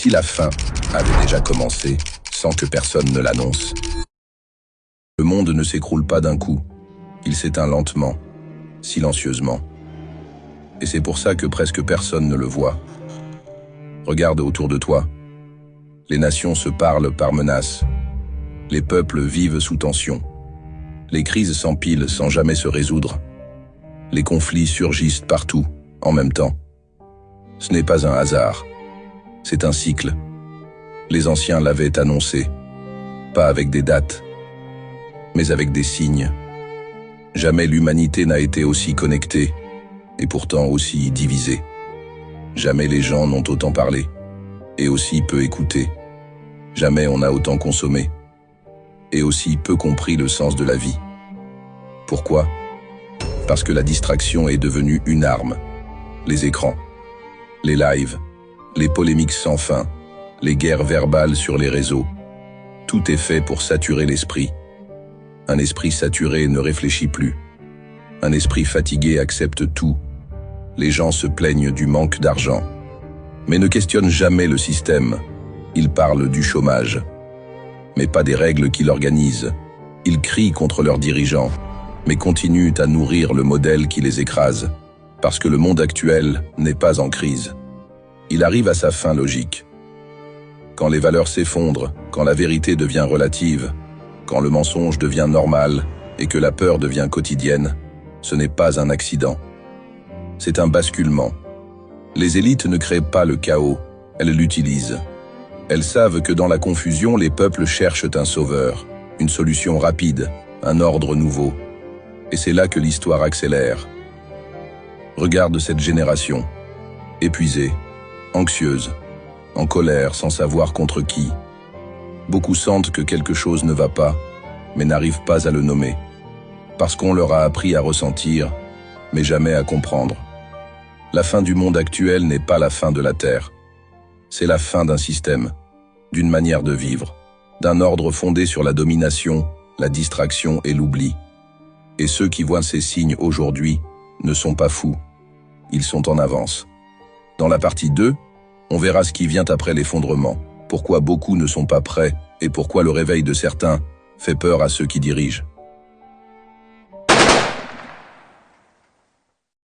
si la fin avait déjà commencé sans que personne ne l'annonce? Le monde ne s'écroule pas d'un coup, il s'éteint lentement, silencieusement. Et c'est pour ça que presque personne ne le voit. Regarde autour de toi. Les nations se parlent par menaces. Les peuples vivent sous tension. Les crises s'empilent sans jamais se résoudre. Les conflits surgissent partout, en même temps. Ce n'est pas un hasard. C'est un cycle. Les anciens l'avaient annoncé. Pas avec des dates, mais avec des signes. Jamais l'humanité n'a été aussi connectée, et pourtant aussi divisée. Jamais les gens n'ont autant parlé, et aussi peu écouté. Jamais on a autant consommé, et aussi peu compris le sens de la vie. Pourquoi? Parce que la distraction est devenue une arme. Les écrans, les lives, les polémiques sans fin, les guerres verbales sur les réseaux. Tout est fait pour saturer l'esprit. Un esprit saturé ne réfléchit plus. Un esprit fatigué accepte tout. Les gens se plaignent du manque d'argent, mais ne questionnent jamais le système. Ils parlent du chômage, mais pas des règles qui l'organisent. Ils crient contre leurs dirigeants, mais continuent à nourrir le modèle qui les écrase, parce que le monde actuel n'est pas en crise. Il arrive à sa fin logique. Quand les valeurs s'effondrent, quand la vérité devient relative, quand le mensonge devient normal et que la peur devient quotidienne, ce n'est pas un accident. C'est un basculement. Les élites ne créent pas le chaos, elles l'utilisent. Elles savent que dans la confusion, les peuples cherchent un sauveur, une solution rapide, un ordre nouveau. Et c'est là que l'histoire accélère. Regarde cette génération, épuisée, anxieuse, en colère sans savoir contre qui. Beaucoup sentent que quelque chose ne va pas, mais n'arrivent pas à le nommer, parce qu'on leur a appris à ressentir, mais jamais à comprendre. La fin du monde actuel n'est pas la fin de la Terre. C'est la fin d'un système, d'une manière de vivre, d'un ordre fondé sur la domination, la distraction et l'oubli. Et ceux qui voient ces signes aujourd'hui ne sont pas fous, ils sont en avance. Dans la partie 2, on verra ce qui vient après l'effondrement, pourquoi beaucoup ne sont pas prêts et pourquoi le réveil de certains fait peur à ceux qui dirigent.